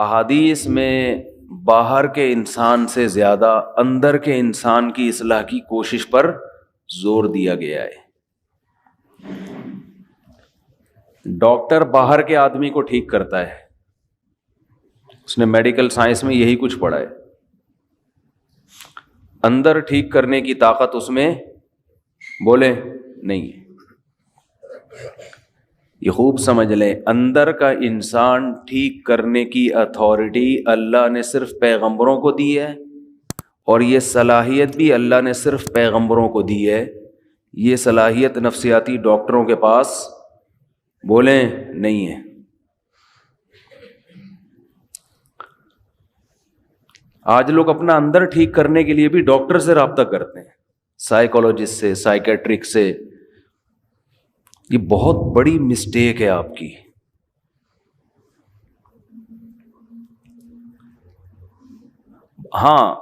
احادیث میں باہر کے انسان سے زیادہ اندر کے انسان کی اصلاح کی کوشش پر زور دیا گیا ہے۔ ڈاکٹر باہر کے آدمی کو ٹھیک کرتا ہے، اس نے میڈیکل سائنس میں یہی کچھ پڑھا ہے، اندر ٹھیک کرنے کی طاقت اس میں بولے نہیں ہے۔ یہ خوب سمجھ لیں، اندر کا انسان ٹھیک کرنے کی اتھارٹی اللہ نے صرف پیغمبروں کو دی ہے، اور یہ صلاحیت بھی اللہ نے صرف پیغمبروں کو دی ہے۔ یہ صلاحیت نفسیاتی ڈاکٹروں کے پاس بولیں نہیں ہے۔ آج لوگ اپنا اندر ٹھیک کرنے کے لیے بھی ڈاکٹر سے رابطہ کرتے ہیں، سائیکولوجسٹ سے، سائیکیٹرک سے۔ یہ بہت بڑی مسٹیک ہے آپ کی۔ ہاں،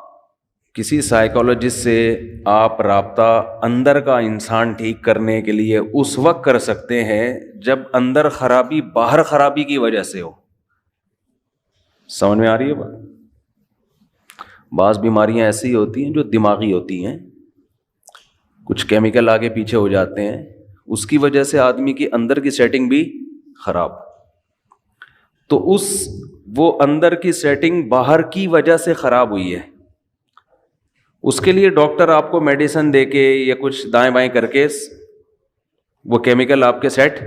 کسی سائیکولوجسٹ سے آپ رابطہ اندر کا انسان ٹھیک کرنے کے لیے اس وقت کر سکتے ہیں جب اندر خرابی باہر خرابی کی وجہ سے ہو۔ سمجھ میں آ رہی ہے بات؟ بعض بیماریاں ایسی ہوتی ہیں جو دماغی ہوتی ہیں، کچھ کیمیکل آگے پیچھے ہو جاتے ہیں، اس کی وجہ سے آدمی کی اندر کی سیٹنگ بھی خراب، تو وہ اندر کی سیٹنگ باہر کی وجہ سے خراب ہوئی ہے، اس کے لیے ڈاکٹر آپ کو میڈیسن دے کے یا کچھ دائیں بائیں کر کے وہ کیمیکل آپ کے سیٹ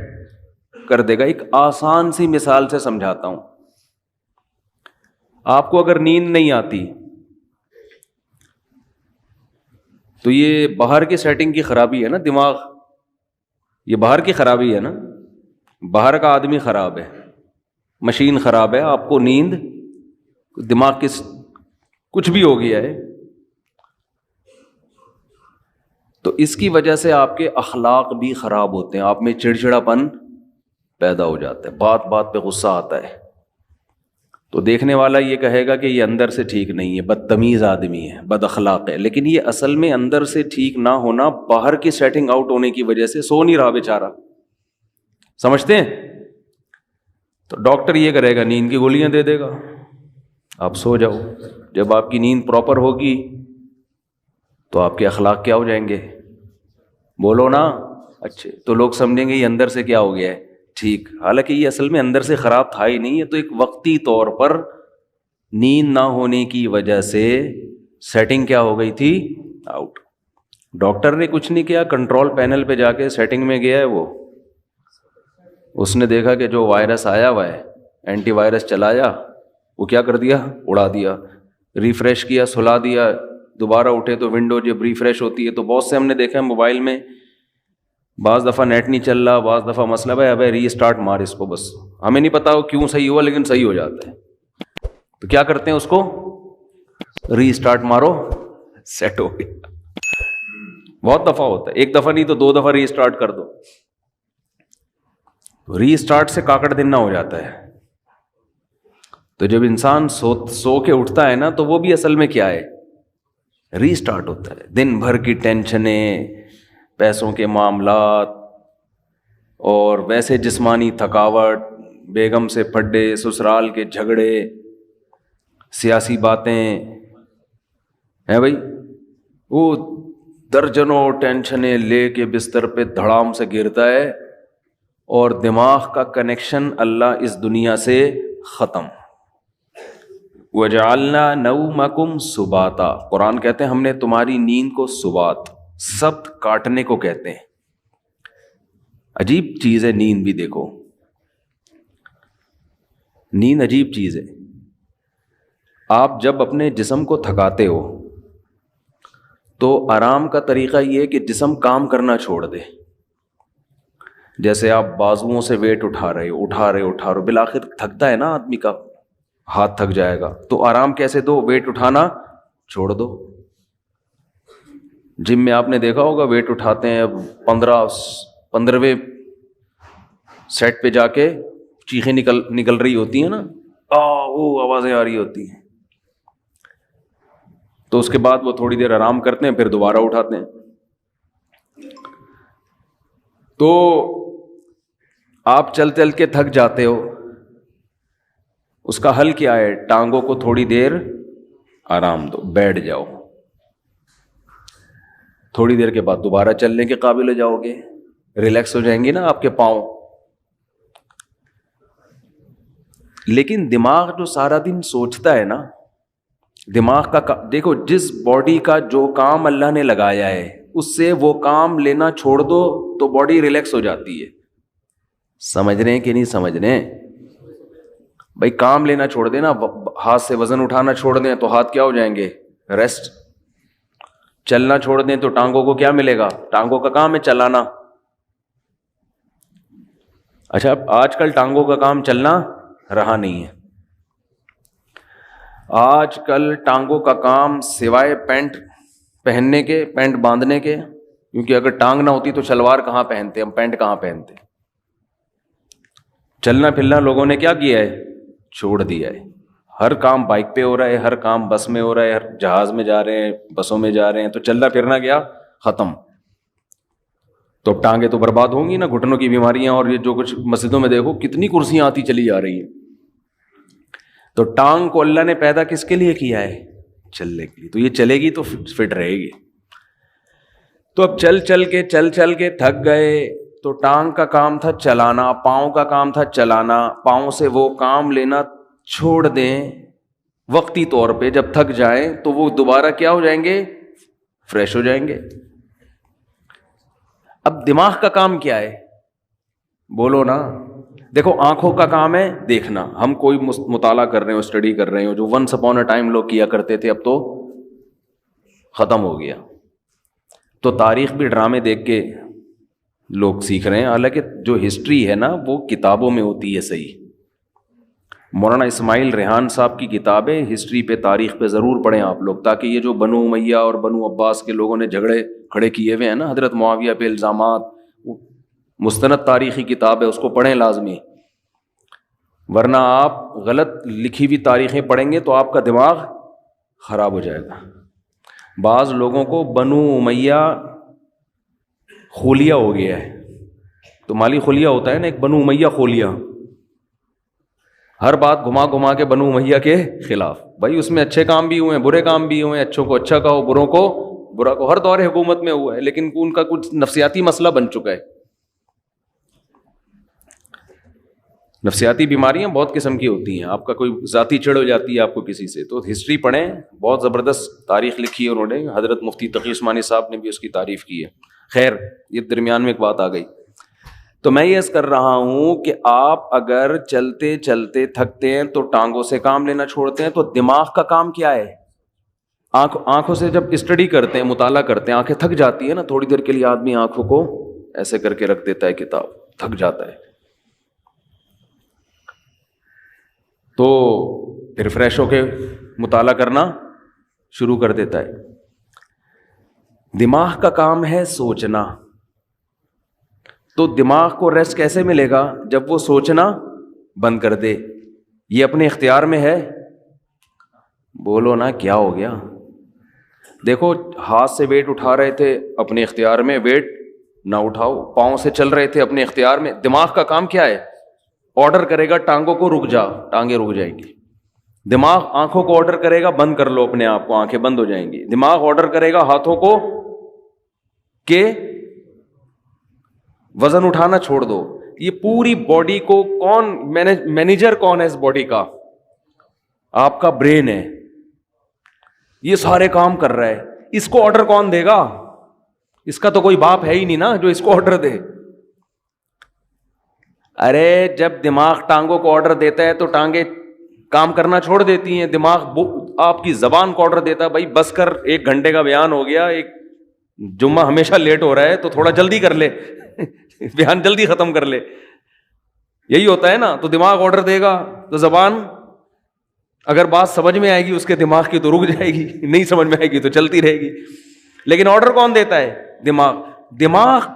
کر دے گا۔ ایک آسان سی مثال سے سمجھاتا ہوں۔ آپ کو اگر نیند نہیں آتی تو یہ باہر کی سیٹنگ کی خرابی ہے نا، دماغ، یہ باہر کی خرابی ہے نا، باہر کا آدمی خراب ہے، مشین خراب ہے، آپ کو نیند، دماغ کی کچھ بھی ہو گیا ہے، تو اس کی وجہ سے آپ کے اخلاق بھی خراب ہوتے ہیں، آپ میں چڑچڑاپن پیدا ہو جاتا ہے، بات بات پہ غصہ آتا ہے، تو دیکھنے والا یہ کہے گا کہ یہ اندر سے ٹھیک نہیں ہے، بدتمیز آدمی ہے، بد اخلاق ہے، لیکن یہ اصل میں اندر سے ٹھیک نہ ہونا باہر کی سیٹنگ آؤٹ ہونے کی وجہ سے سو نہیں رہا بیچارہ۔ سمجھتے ہیں؟ تو ڈاکٹر یہ کرے گا، نیند کی گولیاں دے دے گا، آپ سو جاؤ۔ جب آپ کی نیند پراپر ہوگی تو آپ کے اخلاق کیا ہو جائیں گے؟ بولو نا، اچھے، تو لوگ سمجھیں گے یہ اندر سے کیا ہو گیا ہے، ٹھیک، حالانکہ یہ اصل میں اندر سے خراب تھا ہی نہیں، یہ تو ایک وقتی طور پر نیند نہ ہونے کی وجہ سے سیٹنگ کیا ہو گئی تھی، آؤٹ۔ ڈاکٹر نے کچھ نہیں کیا، کنٹرول پینل پہ جا کے سیٹنگ میں گیا ہے، وہ اس نے دیکھا کہ جو وائرس آیا ہوا ہے، اینٹی وائرس چلایا، وہ کیا کر دیا، اڑا دیا، ریفریش کیا، سلا دیا، دوبارہ اٹھے تو ونڈو جب ریفریش ہوتی ہے تو بہت سے ہم نے دیکھا ہے موبائل میں، بعض دفعہ نیٹ نہیں چل رہا، بعض دفعہ مسئلہ ہے، ابے ری اسٹارٹ مار اس کو، بس ہمیں نہیں پتا وہ کیوں صحیح ہوا لیکن صحیح ہو جاتا ہے، تو کیا کرتے ہیں اس کو، ری اسٹارٹ مارو، سیٹ ہو گیا۔ بہت دفعہ ہوتا ہے، ایک دفعہ نہیں تو 2 دفعہ ری اسٹارٹ کر دو، ری اسٹارٹ سے کاکڑ دن نہ ہو جاتا ہے۔ تو جب انسان سو کے اٹھتا ہے نا تو وہ بھی اصل میں کیا ہے، ری اسٹارٹ ہوتا ہے۔ دن بھر کی ٹینشنیں، پیسوں کے معاملات، اور ویسے جسمانی تھکاوٹ، بیگم سے پھڈے، سسرال کے جھگڑے، سیاسی باتیں ہیں بھائی، وہ درجنوں ٹینشنیں لے کے بستر پہ دھڑام سے گرتا ہے، اور دماغ کا کنیکشن اللہ اس دنیا سے ختم۔ وَجَعَلْنَا نَوْمَكُمْ سُبَاتًا، قرآن کہتے ہیں ہم نے تمہاری نیند کو سبات، سبت کاٹنے کو کہتے ہیں۔ عجیب چیز ہے نیند بھی، دیکھو نیند عجیب چیز ہے۔ آپ جب اپنے جسم کو تھکاتے ہو تو آرام کا طریقہ یہ ہے کہ جسم کام کرنا چھوڑ دے، جیسے آپ بازوؤں سے ویٹ اٹھا رہے ہو، بالآخر تھکتا ہے نا آدمی کا ہاتھ، تھک جائے گا، تو آرام کیسے دو، ویٹ اٹھانا چھوڑ دو۔ جم میں آپ نے دیکھا ہوگا ویٹ اٹھاتے ہیں، 15ویں سیٹ پہ جا کے چیخیں نکل رہی ہوتی ہیں نا، وہ آوازیں آ رہی ہوتی ہیں، تو اس کے بعد وہ تھوڑی دیر آرام کرتے ہیں، پھر دوبارہ اٹھاتے ہیں۔ تو آپ چل کے تھک جاتے ہو، اس کا حل کیا ہے؟ ٹانگوں کو تھوڑی دیر آرام دو، بیٹھ جاؤ، تھوڑی دیر کے بعد دوبارہ چلنے کے قابل ہو جاؤ گے، ریلیکس ہو جائیں گے نا آپ کے پاؤں۔ لیکن دماغ جو سارا دن سوچتا ہے نا، دماغ کا دیکھو، جس باڈی کا جو کام اللہ نے لگایا ہے اس سے وہ کام لینا چھوڑ دو تو باڈی ریلیکس ہو جاتی ہے۔ سمجھ رہے ہیں کہ نہیں سمجھ رہے ہیں؟ بھائی کام لینا چھوڑ دیں نا، ہاتھ سے وزن اٹھانا چھوڑ دیں تو ہاتھ کیا ہو جائیں گے؟ ریسٹ۔ چلنا چھوڑ دیں تو ٹانگوں کو کیا ملے گا؟ ٹانگوں کا کام ہے چلانا۔ اچھا آج کل ٹانگوں کا کام چلنا رہا نہیں ہے، آج کل ٹانگوں کا کام سوائے پینٹ پہننے کے، پینٹ باندھنے کے، کیونکہ اگر ٹانگ نہ ہوتی تو شلوار کہاں پہنتے، ہم پینٹ کہاں پہنتے۔ چلنا پھرنا لوگوں نے کیا کیا ہے؟ چھوڑ دیا ہے۔ ہر کام بائک پہ ہو رہا ہے، ہر کام بس میں ہو رہا ہے، ہر جہاز میں جا رہے ہیں، بسوں میں جا رہے ہیں، تو چلنا پھرنا گیا ختم۔ تو ٹانگیں تو برباد ہوں گی نا، گھٹنوں کی بیماریاں، اور یہ جو کچھ مسجدوں میں دیکھو کتنی کرسیاں آتی چلی جا رہی ہیں۔ تو ٹانگ کو اللہ نے پیدا کس کے لیے کیا ہے؟ چلنے کے لیے۔ تو یہ چلے گی تو فٹ رہے گی۔ تو اب چل چل کے تھک گئے تو ٹانگ کا کام تھا چلانا، پاؤں کا کام تھا چلانا، پاؤں سے وہ کام لینا چھوڑ دیں وقتی طور پہ، جب تھک جائیں تو وہ دوبارہ کیا ہو جائیں گے؟ فریش ہو جائیں گے۔ اب دماغ کا کام کیا ہے؟ بولو نا۔ دیکھو آنکھوں کا کام ہے دیکھنا، ہم کوئی مطالعہ کر رہے ہو، اسٹڈی کر رہے ہو، جو ونس اپون اے ٹائم لوگ کیا کرتے تھے اب تو ختم ہو گیا۔ تو تاریخ بھی ڈرامے دیکھ کے لوگ سیکھ رہے ہیں، حالانکہ جو ہسٹری ہے نا وہ کتابوں میں ہوتی ہے صحیح۔ مولانا اسماعیل ریحان صاحب کی کتابیں ہسٹری پہ، تاریخ پہ ضرور پڑھیں آپ لوگ، تاکہ یہ جو بنو امیہ اور بنو عباس کے لوگوں نے جھگڑے کھڑے کیے ہوئے ہیں نا حضرت معاویہ پہ الزامات، مستند تاریخی کتاب ہے، اس کو پڑھیں لازمی، ورنہ آپ غلط لکھی ہوئی تاریخیں پڑھیں گے تو آپ کا دماغ خراب ہو جائے گا۔ بعض لوگوں کو بنو امیہ خولیا ہو گیا ہے، تو مالی خولیا ہوتا ہے نا، ایک بنو امیہ خولیا، ہر بات گھما گھما کے بنو امیہ کے خلاف۔ بھائی اس میں اچھے کام بھی ہوئے ہیں، برے کام بھی ہوئے ہیں، اچھوں کو اچھا کہو، بروں کو برا کہو، ہر دور حکومت میں ہوا ہے، لیکن ان کا کچھ نفسیاتی مسئلہ بن چکا ہے۔ نفسیاتی بیماریاں بہت قسم کی ہوتی ہیں، آپ کا کوئی ذاتی چڑ ہو جاتی ہے آپ کو کسی سے، تو ہسٹری پڑھیں، بہت زبردست تاریخ لکھی ہے انہوں نے، حضرت مفتی تقی عثمانی صاحب نے بھی اس کی تعریف کی ہے۔ خیر یہ درمیان میں ایک بات آ گئی، تو میں یہ عرض کر رہا ہوں کہ آپ اگر چلتے چلتے تھکتے ہیں تو ٹانگوں سے کام لینا چھوڑتے ہیں، تو دماغ کا کام کیا ہے؟ آنکھوں سے جب اسٹڈی کرتے ہیں، مطالعہ کرتے ہیں، آنکھیں تھک جاتی ہے نا، تھوڑی دیر کے لیے آدمی آنکھوں کو ایسے کر کے رکھ دیتا ہے، کتاب تھک جاتا ہے، تو پھر فریش ہو کے مطالعہ کرنا شروع کر دیتا ہے۔ دماغ کا کام ہے سوچنا، تو دماغ کو ریسٹ کیسے ملے گا؟ جب وہ سوچنا بند کر دے۔ یہ اپنے اختیار میں ہے؟ بولو نا کیا ہو گیا؟ دیکھو ہاتھ سے ویٹ اٹھا رہے تھے اپنے اختیار میں، ویٹ نہ اٹھاؤ، پاؤں سے چل رہے تھے اپنے اختیار میں۔ دماغ کا کام کیا ہے؟ آرڈر کرے گا ٹانگوں کو رک جا، ٹانگیں رک جائیں گی۔ دماغ آنکھوں کو آرڈر کرے گا بند کر لو اپنے آپ کو، آنکھیں بند ہو جائیں گی۔ دماغ آرڈر کرے گا ہاتھوں کو کہ وزن اٹھانا چھوڑ دو۔ یہ پوری باڈی کو کون مینیجر کون ہے اس باڈی کا؟ آپ کا برین ہے، یہ سارے کام کر رہا ہے۔ اس کو آرڈر کون دے گا؟ اس کا تو کوئی باپ ہے ہی نہیں نا جو اس کو آرڈر دے۔ ارے جب دماغ ٹانگوں کو آرڈر دیتا ہے تو ٹانگیں کام کرنا چھوڑ دیتی ہیں، دماغ آپ کی زبان کو آرڈر دیتا ہے، بھائی بس کر، 1 گھنٹے کا بیان ہو گیا، ایک جمعہ ہمیشہ لیٹ ہو رہا ہے تو تھوڑا جلدی کر لے، بیان جلدی ختم کر لے، یہی ہوتا ہے نا۔ تو دماغ آرڈر دے گا تو زبان اگر بات سمجھ میں آئے گی اس کے دماغ کی تو رک جائے گی، نہیں سمجھ میں آئے گی تو چلتی رہے گی۔ لیکن آرڈر کون دیتا ہے؟ دماغ۔ دماغ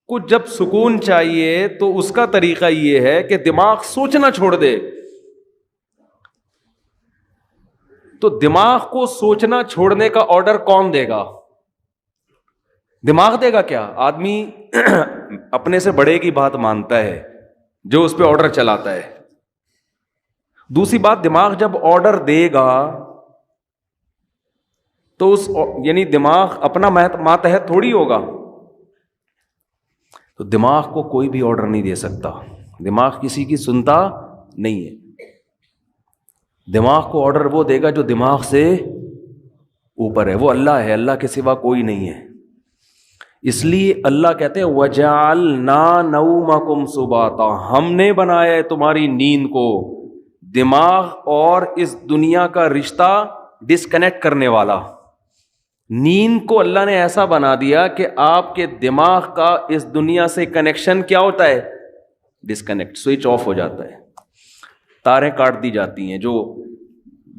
کو جب سکون چاہیے تو اس کا طریقہ یہ ہے کہ دماغ سوچنا چھوڑ دے۔ تو دماغ کو سوچنا چھوڑنے کا آرڈر کون دے گا؟ دماغ دے گا کیا؟ آدمی اپنے سے بڑے کی بات مانتا ہے جو اس پہ آرڈر چلاتا ہے، دوسری بات، دماغ جب آرڈر دے گا تو اس یعنی دماغ اپنا ماتحت تھوڑی ہوگا، تو دماغ کو کوئی بھی آرڈر نہیں دے سکتا، دماغ کسی کی سنتا نہیں ہے. دماغ کو آرڈر وہ دے گا جو دماغ سے اوپر ہے، وہ اللہ ہے، اللہ کے سوا کوئی نہیں ہے. اس لیے اللہ کہتے ہیں وَجَعَلْنَا نَوْمَكُمْ سُبَاتًا، ہم نے بنایا ہے تمہاری نیند کو دماغ اور اس دنیا کا رشتہ ڈسکنیکٹ کرنے والا. نیند کو اللہ نے ایسا بنا دیا کہ آپ کے دماغ کا اس دنیا سے کنیکشن کیا ہوتا ہے؟ ڈسکنیکٹ، سوئچ آف ہو جاتا ہے، تاریں کاٹ دی جاتی ہیں. جو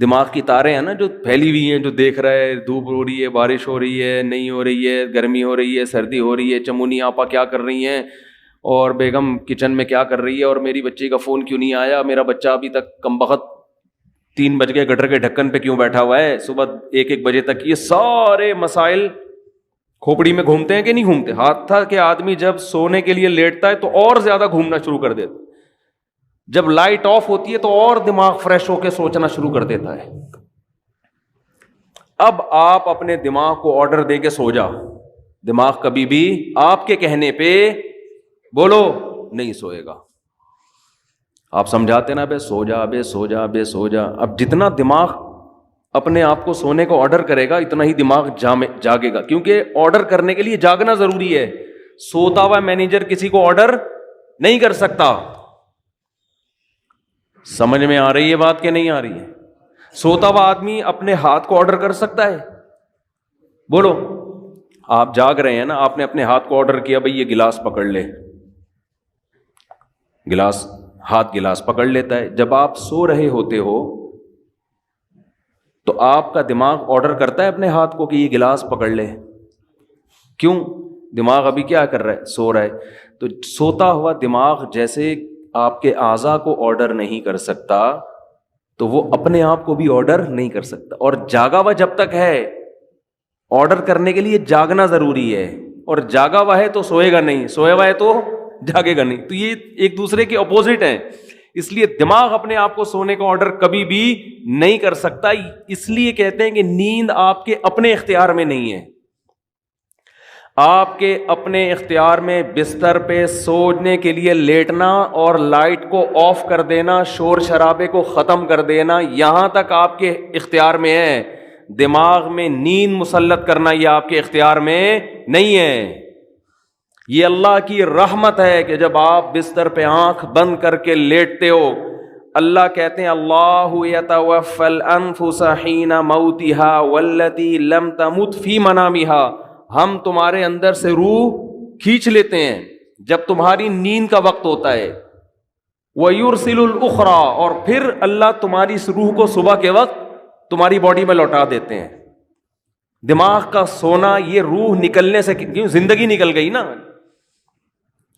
دماغ کی تاریں ہیں نا جو پھیلی ہوئی ہیں، جو دیکھ رہا ہے دھوپ ہو رہی ہے، بارش ہو رہی ہے، نہیں ہو رہی ہے، گرمی ہو رہی ہے، سردی ہو رہی ہے، چمونی آپا کیا کر رہی ہیں، اور بیگم کچن میں کیا کر رہی ہے، اور میری بچی کا فون کیوں نہیں آیا، میرا بچہ ابھی تک کمبخت 3 بج گئے گٹر کے ڈھکن پہ کیوں بیٹھا ہوا ہے صبح 1 بجے تک. یہ سارے مسائل کھوپڑی میں گھومتے ہیں کہ نہیں گھومتے؟ حتیٰ کہ آدمی جب سونے کے لیے لیٹتا ہے تو اور زیادہ گھومنا شروع کر دیتا ہے، جب لائٹ آف ہوتی ہے تو اور دماغ فریش ہو کے سوچنا شروع کر دیتا ہے. اب آپ اپنے دماغ کو آرڈر دے کے سو جا، دماغ کبھی بھی آپ کے کہنے پہ بولو نہیں سوئے گا. آپ سمجھاتے نا بے سو جا، بے سو جا، بے سو جا. اب جتنا دماغ اپنے آپ کو سونے کو آرڈر کرے گا اتنا ہی دماغ جاگے گا، کیونکہ آرڈر کرنے کے لیے جاگنا ضروری ہے. سوتا ہوا مینیجر کسی کو آرڈر نہیں کر سکتا. سمجھ میں آ رہی ہے بات کہ نہیں آ رہی ہے؟ سوتا ہوا آدمی اپنے ہاتھ کو آرڈر کر سکتا ہے؟ بولو. آپ جاگ رہے ہیں نا، آپ نے اپنے ہاتھ کو آرڈر کیا بھئی یہ گلاس پکڑ لے، گلاس پکڑ لیتا ہے. جب آپ سو رہے ہوتے ہو تو آپ کا دماغ آرڈر کرتا ہے اپنے ہاتھ کو کہ یہ گلاس پکڑ لے. کیوں؟ دماغ ابھی کیا کر رہا ہے؟ سو رہا ہے. تو سوتا ہوا دماغ جیسے آپ کے اعضاء کو آرڈر نہیں کر سکتا تو وہ اپنے آپ کو بھی آرڈر نہیں کر سکتا. اور جاگا ہوا جب تک ہے، آرڈر کرنے کے لیے جاگنا ضروری ہے، اور جاگا ہوا ہے تو سوئے گا نہیں، سویا ہوا ہے تو جاگے گا نہیں. تو یہ ایک دوسرے کے اپوزٹ ہیں. اس لیے دماغ اپنے آپ کو سونے کا آرڈر کبھی بھی نہیں کر سکتا. اس لیے کہتے ہیں کہ نیند آپ کے اپنے اختیار میں نہیں ہے. آپ کے اپنے اختیار میں بستر پہ سونے کے لیے لیٹنا اور لائٹ کو آف کر دینا، شور شرابے کو ختم کر دینا، یہاں تک آپ کے اختیار میں ہے. دماغ میں نیند مسلط کرنا یہ آپ کے اختیار میں نہیں ہے. یہ اللہ کی رحمت ہے کہ جب آپ بستر پہ آنکھ بند کر کے لیٹتے ہو، اللہ کہتے ہیں اللہ یتوفی الانفس حین موتها والتی لم تمت فی منامها، ہم تمہارے اندر سے روح کھینچ لیتے ہیں جب تمہاری نیند کا وقت ہوتا ہے. وَيُرْسِلُ الْأُخْرَى، اور پھر اللہ تمہاری اس روح کو صبح کے وقت تمہاری باڈی میں لوٹا دیتے ہیں. دماغ کا سونا یہ روح نکلنے سے، کیوں زندگی نکل گئی نا،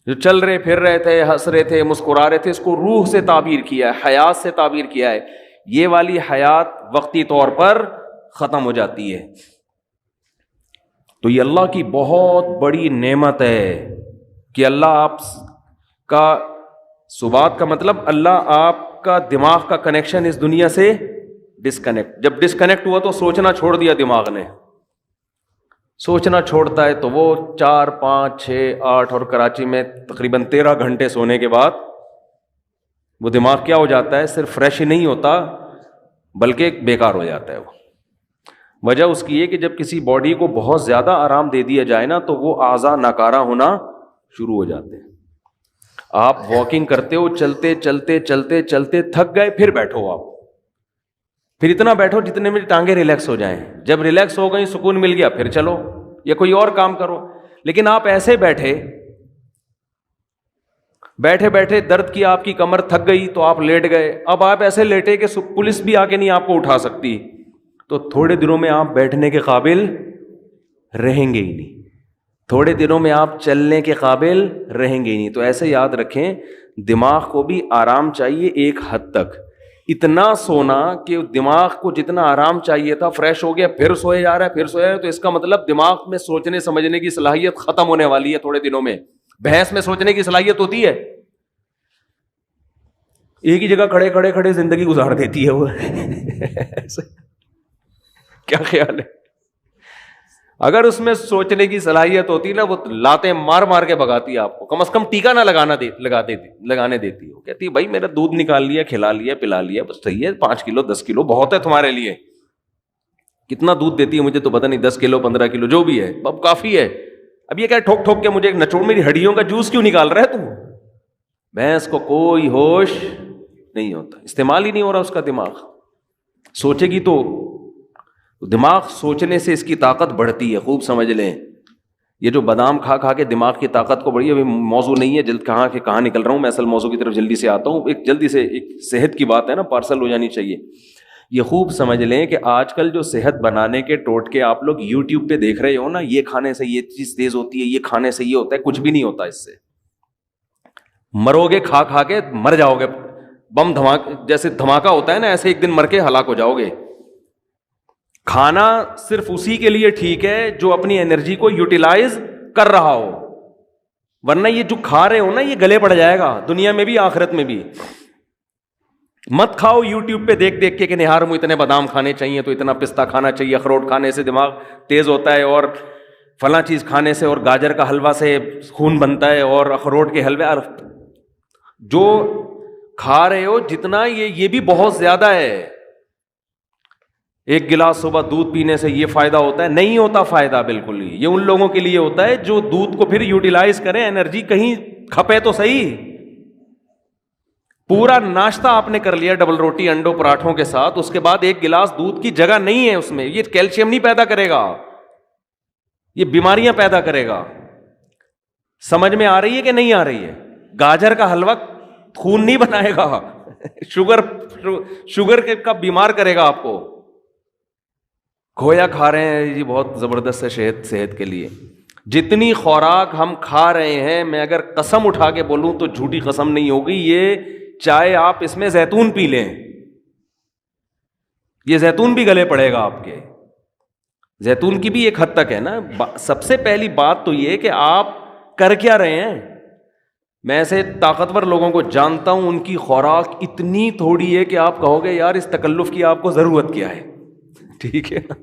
جو چل رہے پھر رہے تھے، ہنس رہے تھے، مسکرا رہے تھے، اس کو روح سے تعبیر کیا ہے، حیات سے تعبیر کیا ہے. یہ والی حیات وقتی طور پر ختم ہو جاتی ہے. تو یہ اللہ کی بہت بڑی نعمت ہے کہ اللہ آپ کا سبات کا مطلب اللہ آپ کا دماغ کا کنیکشن اس دنیا سے ڈسکنیکٹ، جب ڈسکنیکٹ ہوا تو سوچنا چھوڑ دیا دماغ نے. سوچنا چھوڑتا ہے تو وہ 4 5 6 8 اور کراچی میں تقریباً 13 گھنٹے سونے کے بعد وہ دماغ کیا ہو جاتا ہے؟ صرف فریش ہی نہیں ہوتا بلکہ بیکار ہو جاتا ہے. وہ وجہ اس کی ہے کہ جب کسی باڈی کو بہت زیادہ آرام دے دیا جائے نا تو وہ اعضاء ناکارہ ہونا شروع ہو جاتے ہیں. آپ واکنگ کرتے ہو، چلتے چلتے چلتے چلتے تھک گئے، پھر بیٹھو، آپ پھر اتنا بیٹھو جتنے میں ٹانگیں ریلیکس ہو جائیں. جب ریلیکس ہو گئی، سکون مل گیا، پھر چلو یا کوئی اور کام کرو. لیکن آپ ایسے بیٹھے بیٹھے درد کی آپ کی کمر تھک گئی تو آپ لیٹ گئے. اب آپ ایسے لیٹے کہ پولیس بھی آ کے نہیں آپ کو اٹھا سکتی، تو تھوڑے دنوں میں آپ بیٹھنے کے قابل رہیں گے ہی نہیں، تھوڑے دنوں میں آپ چلنے کے قابل رہیں گے ہی نہیں. تو ایسے یاد رکھیں دماغ کو بھی آرام چاہیے ایک حد تک. اتنا سونا کہ دماغ کو جتنا آرام چاہیے تھا فریش ہو گیا، پھر سوئے جا رہا ہے، پھر سویا ہے، تو اس کا مطلب دماغ میں سوچنے سمجھنے کی صلاحیت ختم ہونے والی ہے تھوڑے دنوں میں. بحث میں سوچنے کی صلاحیت ہوتی ہے، ایک ہی جگہ کھڑے کھڑے کھڑے زندگی گزار دیتی ہے وہ. کیا خیال ہے؟ اگر اس میں سوچنے کی صلاحیت ہوتی نا، وہ لاتیں مار مار کے بھگاتی ہے آپ کو، کم از کم ٹیکا نہ لگانے دیتی. وہ کہتی ہے بھائی میرا دودھ نکال لیا، کھلا لیا، پلا لیا، بس صحیح ہے، 5 کلو 10 کلو بہت ہے تمہارے لیے. کتنا دودھ دیتی ہے مجھے تو پتہ نہیں، 10 کلو 15 کلو جو بھی ہے اب کافی ہے. اب یہ کیا ٹھوک ٹھوک کے مجھے نچوڑ، میری ہڈیوں کا جوس کیوں نکال رہا ہے تو؟ بھینس کو کوئی ہوش نہیں ہوتا، استعمال ہی نہیں ہو رہا اس کا دماغ. سوچے گی تو دماغ سوچنے سے اس کی طاقت بڑھتی ہے، خوب سمجھ لیں. یہ جو بادام کھا کھا کے دماغ کی طاقت کو بڑھی، ابھی موضوع نہیں ہے، جلد کہاں نکل رہا ہوں میں، اصل موضوع کی طرف جلدی سے آتا ہوں. جلدی سے ایک صحت کی بات ہے نا، پارسل ہو جانی چاہیے. یہ خوب سمجھ لیں کہ آج کل جو صحت بنانے کے ٹوٹکے آپ لوگ یوٹیوب پہ دیکھ رہے ہو نا، یہ کھانے سے یہ چیز تیز ہوتی ہے، یہ کھانے سے یہ ہوتا ہے، کچھ بھی نہیں ہوتا اس سے. مرو گے کھا کھا کے، مر جاؤ گے. بم جیسے دھماکہ ہوتا ہے نا، ایسے ایک دن مر کے ہلاک ہو جاؤ گے. کھانا صرف اسی کے لیے ٹھیک ہے جو اپنی انرجی کو یوٹیلائز کر رہا ہو، ورنہ یہ جو کھا رہے ہو نا، یہ گلے پڑ جائے گا دنیا میں بھی آخرت میں بھی. مت کھاؤ یوٹیوب پہ دیکھ دیکھ کے کہ نہار مجھے اتنے بادام کھانے چاہیے، تو اتنا پستہ کھانا چاہیے، اخروٹ کھانے سے دماغ تیز ہوتا ہے، اور فلاں چیز کھانے سے، اور گاجر کا حلوہ سے خون بنتا ہے، اور اخروٹ کے حلوے. جو کھا رہے ہو جتنا، یہ بھی بہت زیادہ ہے. ایک گلاس صبح دودھ پینے سے یہ فائدہ ہوتا ہے؟ نہیں ہوتا فائدہ بالکل ہی. یہ ان لوگوں کے لیے ہوتا ہے جو دودھ کو پھر یوٹیلائز کریں، انرجی کہیں کھپے تو صحیح. پورا ناشتہ آپ نے کر لیا ڈبل روٹی انڈوں پراٹھوں کے ساتھ، اس کے بعد ایک گلاس دودھ کی جگہ نہیں ہے اس میں. یہ کیلشیم نہیں پیدا کرے گا، یہ بیماریاں پیدا کرے گا. سمجھ میں آ رہی ہے کہ نہیں آ رہی ہے؟ گاجر کا حلوہ خون نہیں بنائے گا، شوگر کا بیمار کرے گا آپ کو. کھویا کھا رہے ہیں جی، بہت زبردست ہے صحت کے لیے. جتنی خوراک ہم کھا رہے ہیں، میں اگر قسم اٹھا کے بولوں تو جھوٹی قسم نہیں ہوگی، یہ چاہے آپ اس میں زیتون پی لیں، یہ زیتون بھی گلے پڑے گا آپ کے. زیتون کی بھی ایک حد تک ہے نا. سب سے پہلی بات تو یہ کہ آپ کر کیا رہے ہیں. میں ایسے طاقتور لوگوں کو جانتا ہوں، ان کی خوراک اتنی تھوڑی ہے کہ آپ کہو گے یار اس تکلف کی آپ کو ضرورت کیا ہے. ٹھیک ہے نا؟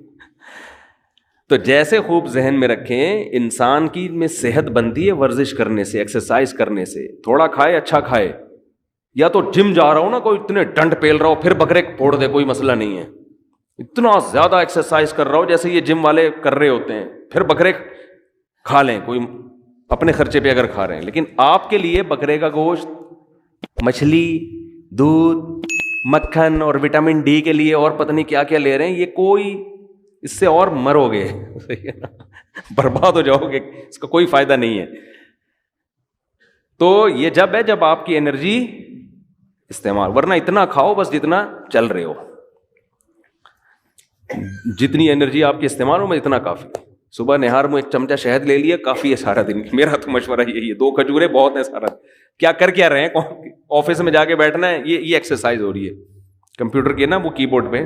تو جیسے خوب ذہن میں رکھیں، انسان کی میں صحت بنتی ہے ورزش کرنے سے، ایکسرسائز کرنے سے. تھوڑا کھائے، اچھا کھائے. یا تو جم جا رہا ہو نا، کوئی اتنے ڈنڈ پیل رہا ہو، پھر بکرے پھوڑ دے، کوئی مسئلہ نہیں ہے. اتنا زیادہ ایکسرسائز کر رہا ہو جیسے یہ جم والے کر رہے ہوتے ہیں، پھر بکرے کھا لیں، کوئی اپنے خرچے پہ اگر کھا رہے ہیں. لیکن آپ کے لیے بکرے کا گوشت، مچھلی، دودھ، مکھن اور وٹامن ڈی کے لیے اور پتہ نہیں کیا کیا لے رہے ہیں. یہ کوئی، اس سے اور مرو گے، برباد ہو جاؤ گے، اس کا کوئی فائدہ نہیں ہے. تو یہ جب ہے جب آپ کی انرجی استعمال، ورنہ اتنا کھاؤ بس جتنا چل رہے ہو، جتنی انرجی آپ کی استعمال ہو، میں اتنا کافی. صبح نہار میں ایک چمچہ شہد لے لیا، کافی ہے سارا دن. میرا تو مشورہ یہی ہے، 2 کھجوریں بہت ہیں سارا. کیا کر کیا رہے ہیں؟ آفس میں جا کے بیٹھنا ہے، یہ ایکسرسائز ہو رہی ہے. کمپیوٹر کے نا وہ کی بورڈ پہ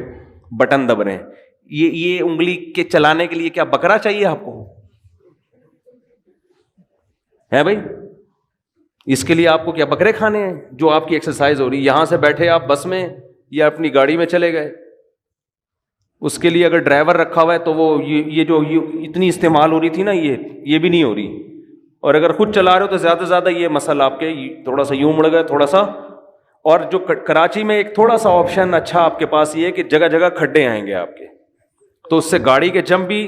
بٹن دب رہے ہیں، یہ انگلی کے چلانے کے لیے کیا بکرا چاہیے آپ کو ہے بھائی؟ اس کے لیے آپ کو کیا بکرے کھانے ہیں جو آپ کی ایکسرسائز ہو رہی ہے؟ یہاں سے بیٹھے آپ بس میں یا اپنی گاڑی میں چلے گئے، اس کے لیے اگر ڈرائیور رکھا ہوا ہے تو وہ یہ جو اتنی استعمال ہو رہی تھی نا، یہ بھی نہیں ہو رہی. اور اگر خود چلا رہے ہو تو زیادہ سے زیادہ یہ مسل آپ کے تھوڑا سا یوں مڑ گئے، تھوڑا سا. اور جو کراچی میں ایک تھوڑا سا آپشن اچھا آپ کے پاس یہ ہے کہ جگہ جگہ کھڈے آئیں گے آپ کے، تو اس سے گاڑی کے جم بھی،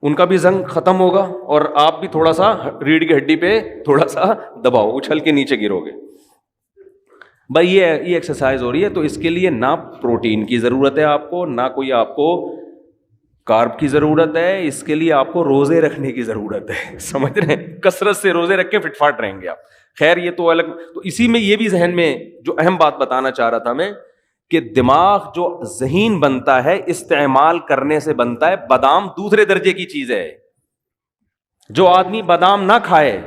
ان کا بھی زنگ ختم ہوگا، اور آپ بھی تھوڑا سا ریڑھ کی ہڈی پہ تھوڑا سا دباؤ، اچھل کے نیچے گرو گے. بھائی یہ ایکسرسائز ہو رہی ہے، تو اس کے لیے نہ پروٹین کی ضرورت ہے آپ کو، نہ کوئی آپ کو کارب کی ضرورت ہے. اس کے لیے آپ کو روزے رکھنے کی ضرورت ہے. سمجھ رہے ہیں؟ کثرت سے روزے رکھ کے فٹ فاٹ رہیں گے آپ. خیر یہ تو الگ. تو اسی میں یہ بھی ذہن میں جو اہم بات بتانا چاہ رہا تھا میں، کہ دماغ جو ذہین بنتا ہے استعمال کرنے سے بنتا ہے. بادام دوسرے درجے کی چیز ہے. جو آدمی بادام نہ کھائے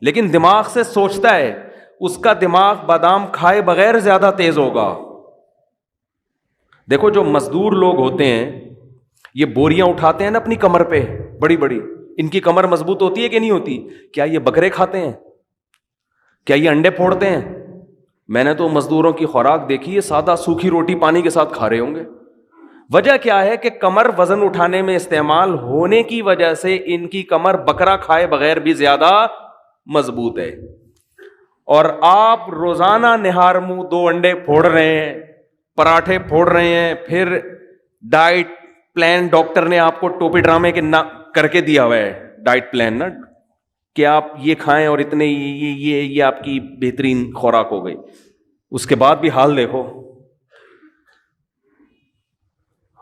لیکن دماغ سے سوچتا ہے، اس کا دماغ بادام کھائے بغیر زیادہ تیز ہوگا. دیکھو جو مزدور لوگ ہوتے ہیں، یہ بوریاں اٹھاتے ہیں نا اپنی کمر پہ بڑی بڑی، ان کی کمر مضبوط ہوتی ہے کہ نہیں ہوتی؟ کیا یہ بکرے کھاتے ہیں؟ کیا یہ انڈے پھوڑتے ہیں؟ میں نے تو مزدوروں کی خوراک دیکھی ہے، سادہ سوکھی روٹی پانی کے ساتھ کھا رہے ہوں گے. وجہ کیا ہے کہ کمر وزن اٹھانے میں استعمال ہونے کی وجہ سے ان کی کمر بکرا کھائے بغیر بھی زیادہ مضبوط ہے. اور آپ روزانہ نہار منہ 2 انڈے پھوڑ رہے ہیں، پراٹھے پھوڑ رہے ہیں، پھر ڈائٹ پلان ڈاکٹر نے آپ کو ٹوپی ڈرامے کے کر کے دیا ہوا ہے، ڈائٹ پلان نا، کہ آپ یہ کھائیں اور اتنے یہ آپ کی بہترین خوراک ہو گئی. اس کے بعد بھی حال دیکھو،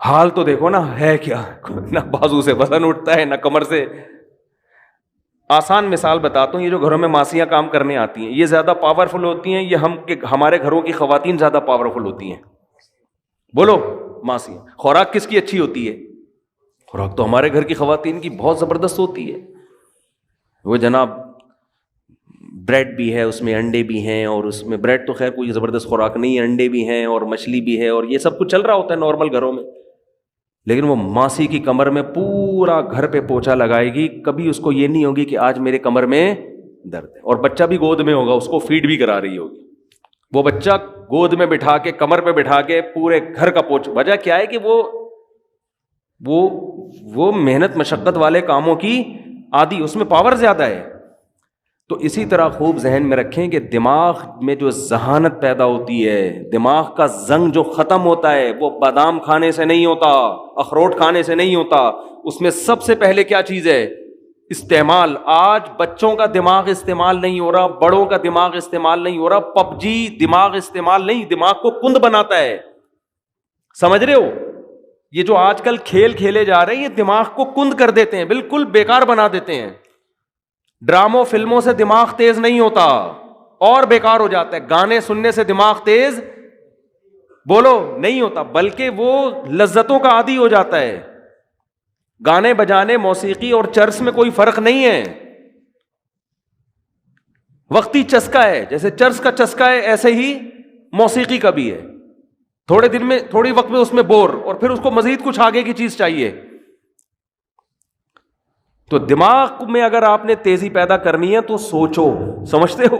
حال تو دیکھو نا ہے کیا. نہ بازو سے وزن اٹھتا ہے، نہ کمر سے. آسان مثال بتاتا ہوں، یہ جو گھروں میں ماسیاں کام کرنے آتی ہیں یہ زیادہ پاورفل ہوتی ہیں یا ہمارے گھروں کی خواتین زیادہ پاورفل ہوتی ہیں؟ بولو. ماسیاں. خوراک کس کی اچھی ہوتی ہے؟ خوراک تو ہمارے گھر کی خواتین کی بہت زبردست ہوتی ہے. وہ جناب بریڈ بھی ہے، اس میں انڈے بھی ہیں، اور اس میں بریڈ تو خیر کوئی زبردست خوراک نہیں ہے، انڈے بھی ہیں اور مچھلی بھی ہے، اور یہ سب کچھ چل رہا ہوتا ہے نارمل گھروں میں. لیکن وہ ماسی کی کمر میں پورا گھر پہ پوچھا لگائے گی، کبھی اس کو یہ نہیں ہوگی کہ آج میرے کمر میں درد ہے. اور بچہ بھی گود میں ہوگا، اس کو فیڈ بھی کرا رہی ہوگی. وہ بچہ گود میں بٹھا کے کمر پہ بٹھا کے پورے گھر کا پوچھ. وجہ کیا ہے کہ وہ محنت مشقت والے کاموں کی عادی، اس میں پاور زیادہ ہے. تو اسی طرح خوب ذہن میں رکھیں کہ دماغ میں جو ذہانت پیدا ہوتی ہے، دماغ کا زنگ جو ختم ہوتا ہے، وہ بادام کھانے سے نہیں ہوتا، اخروٹ کھانے سے نہیں ہوتا. اس میں سب سے پہلے کیا چیز ہے؟ استعمال. آج بچوں کا دماغ استعمال نہیں ہو رہا، بڑوں کا دماغ استعمال نہیں ہو رہا. پب جی دماغ استعمال نہیں، دماغ کو کند بناتا ہے. سمجھ رہے ہو؟ یہ جو آج کل کھیل کھیلے جا رہے ہیں یہ دماغ کو کند کر دیتے ہیں، بالکل بیکار بنا دیتے ہیں. ڈراموں فلموں سے دماغ تیز نہیں ہوتا اور بیکار ہو جاتا ہے. گانے سننے سے دماغ تیز بولو نہیں ہوتا، بلکہ وہ لذتوں کا عادی ہو جاتا ہے. گانے بجانے، موسیقی اور چرس میں کوئی فرق نہیں ہے، وقتی چسکا ہے. جیسے چرس کا چسکا ہے ایسے ہی موسیقی کا بھی ہے. تھوڑے دن میں، تھوڑی وقت میں اس میں بور، اور پھر اس کو مزید کچھ آگے کی چیز چاہیے. تو دماغ میں اگر آپ نے تیزی پیدا کرنی ہے تو سوچو، سمجھتے ہو،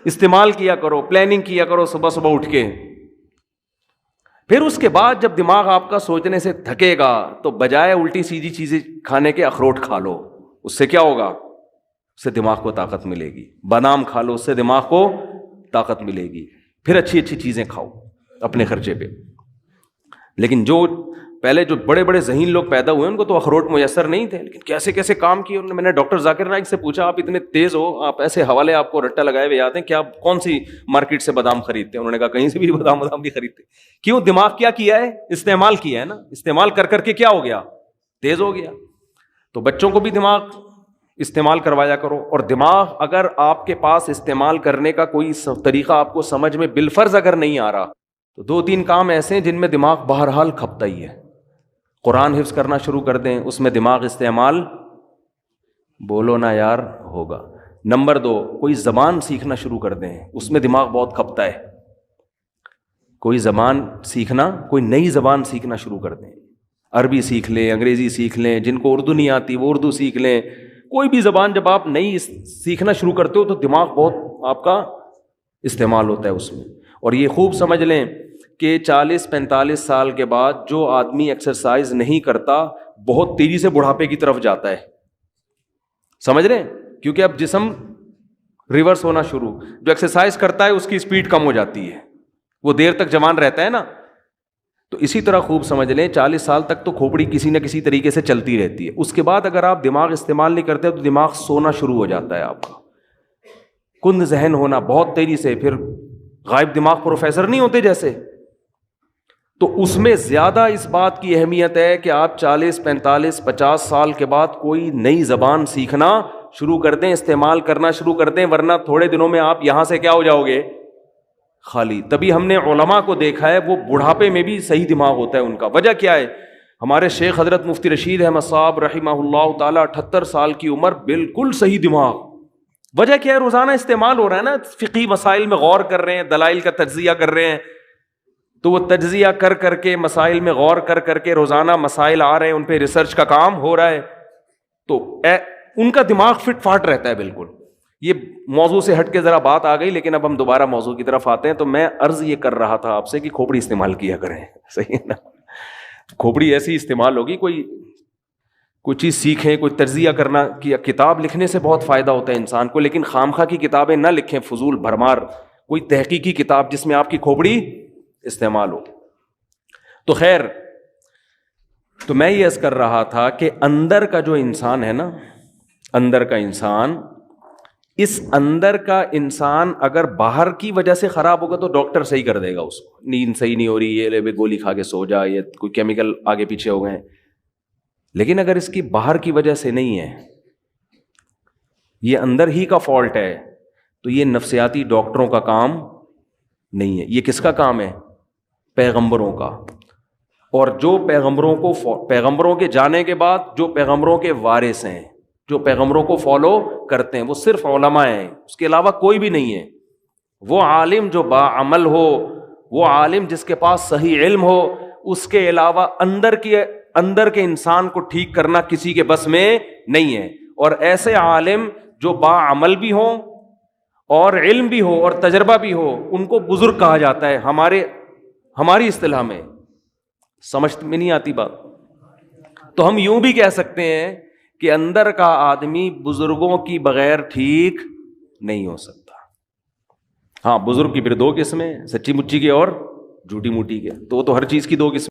استعمال کیا کرو، پلاننگ کیا کرو صبح صبح اٹھ کے. پھر اس کے بعد جب دماغ آپ کا سوچنے سے تھکے گا تو بجائے الٹی سیدھی چیزیں کھانے کے اخروٹ کھا لو. اس سے کیا ہوگا؟ اس سے دماغ کو طاقت ملے گی. بادام کھا لو، اس سے دماغ کو طاقت ملے گی. پھر اچھی اچھی چیزیں کھاؤ اپنے خرچے پہ. لیکن جو پہلے جو بڑے بڑے ذہین لوگ پیدا ہوئے ان کو تو اخروٹ میسر نہیں تھے، لیکن کیسے کیسے کام کیے انہوں نے. میں نے ڈاکٹر ذاکر نائک سے پوچھا، آپ اتنے تیز ہو، آپ ایسے حوالے آپ کو رٹا لگائے ہوئے آتے ہیں، کیا آپ کون سی مارکیٹ سے بادام خریدتے ہیں؟ انہوں نے کہا کہیں سے بھی بادام نہیں خریدتے. کیوں؟ دماغ کیا کیا ہے؟ استعمال کیا ہے نا. استعمال کر کر کے کیا ہو گیا؟ تیز ہو گیا. تو بچوں کو بھی دماغ استعمال کروایا کرو. اور دماغ اگر آپ کے پاس استعمال کرنے کا کوئی طریقہ آپ کو سمجھ میں بالفرض اگر نہیں آ رہا تو 2-3 کام ایسے ہیں جن میں دماغ بہرحال کھپتا ہی ہے. قرآن حفظ کرنا شروع کر دیں، اس میں دماغ استعمال بولو نا یار ہوگا. نمبر 2، کوئی زبان سیکھنا شروع کر دیں، اس میں دماغ بہت کھپتا ہے. کوئی زبان سیکھنا، کوئی نئی زبان سیکھنا شروع کر دیں. عربی سیکھ لیں، انگریزی سیکھ لیں، جن کو اردو نہیں آتی وہ اردو سیکھ لیں. کوئی بھی زبان جب آپ نئی سیکھنا شروع کرتے ہو تو دماغ بہت آپ کا استعمال ہوتا ہے اس میں. اور یہ خوب سمجھ لیں کہ 40-45 سال کے بعد جو آدمی ایکسرسائز نہیں کرتا بہت تیزی سے بڑھاپے کی طرف جاتا ہے. سمجھ رہے ہیں؟ کیونکہ اب جسم ریورس ہونا شروع. جو ایکسرسائز کرتا ہے اس کی سپیڈ کم ہو جاتی ہے، وہ دیر تک جوان رہتا ہے نا. تو اسی طرح خوب سمجھ لیں 40 سال تک تو کھوپڑی کسی نہ کسی طریقے سے چلتی رہتی ہے. اس کے بعد اگر آپ دماغ استعمال نہیں کرتے تو دماغ سونا شروع ہو جاتا ہے آپ کا، کند ذہن ہونا بہت تیزی سے. پھر غائب دماغ پروفیسر نہیں ہوتے جیسے. تو اس میں زیادہ اس بات کی اہمیت ہے کہ آپ 40-45-50 سال کے بعد کوئی نئی زبان سیکھنا شروع کر دیں، استعمال کرنا شروع کر دیں، ورنہ تھوڑے دنوں میں آپ یہاں سے کیا ہو جاؤ گے؟ خالی. تبھی ہم نے علماء کو دیکھا ہے وہ بڑھاپے میں بھی صحیح دماغ ہوتا ہے ان کا. وجہ کیا ہے؟ ہمارے شیخ حضرت مفتی رشید احمد صاحب رحمہ اللہ تعالیٰ 78 سال کی عمر، بالکل صحیح دماغ. وجہ کیا ہے؟ روزانہ استعمال ہو رہا ہے نا. فقہی مسائل میں غور کر رہے ہیں، دلائل کا تجزیہ کر رہے ہیں، تو وہ تجزیہ کر کر کے مسائل میں غور کر کر کے روزانہ مسائل آ رہے ہیں، ان پہ ریسرچ کا کام ہو رہا ہے، تو ان کا دماغ فٹ فاٹ رہتا ہے بالکل. یہ موضوع سے ہٹ کے ذرا بات آ گئی، لیکن اب ہم دوبارہ موضوع کی طرف آتے ہیں. تو میں عرض یہ کر رہا تھا آپ سے کہ کھوپڑی استعمال کیا کریں. صحیح ہے نا؟ کھوپڑی ایسی استعمال ہوگی، کوئی چیز سیکھیں، کوئی تجزیہ کرنا کی کتاب لکھنے سے بہت فائدہ ہوتا ہے انسان کو، لیکن خامخواہ کی کتابیں نہ لکھیں، فضول بھرمار. کوئی تحقیقی کتاب جس میں آپ کی کھوپڑی استعمال ہو. تو خیر، تو میں یہ عرض کر رہا تھا کہ اندر کا جو انسان ہے نا، اندر کا انسان، اس اندر کا انسان اگر باہر کی وجہ سے خراب ہوگا تو ڈاکٹر صحیح کر دے گا اس کو. نیند صحیح نہیں ہو رہی، یہ لے گولی کھا کے سو جا، یہ کوئی کیمیکل آگے پیچھے ہو گئے. لیکن اگر اس کی باہر کی وجہ سے نہیں ہے، یہ اندر ہی کا فالٹ ہے، تو یہ نفسیاتی ڈاکٹروں کا کام نہیں ہے. یہ کس کا کام ہے؟ پیغمبروں کا. اور جو پیغمبروں کے جانے کے بعد جو پیغمبروں کے وارث ہیں، جو پیغمبروں کو فالو کرتے ہیں، وہ صرف علماء ہیں، اس کے علاوہ کوئی بھی نہیں ہے. وہ عالم جو باعمل ہو، وہ عالم جس کے پاس صحیح علم ہو، اس کے علاوہ اندر کے انسان کو ٹھیک کرنا کسی کے بس میں نہیں ہے. اور ایسے عالم جو باعمل بھی ہوں اور علم بھی ہو اور تجربہ بھی ہو، ان کو بزرگ کہا جاتا ہے ہماری اصطلاح میں. سمجھ میں نہیں آتی بات؟ تو ہم یوں بھی کہہ سکتے ہیں کہ اندر کا آدمی بزرگوں کی بغیر ٹھیک نہیں ہو سکتا. ہاں، بزرگ کی پھر دو قسمیں، سچی مچی کے اور جھوٹی موٹی کے. تو ہر چیز کی دو قسمیں.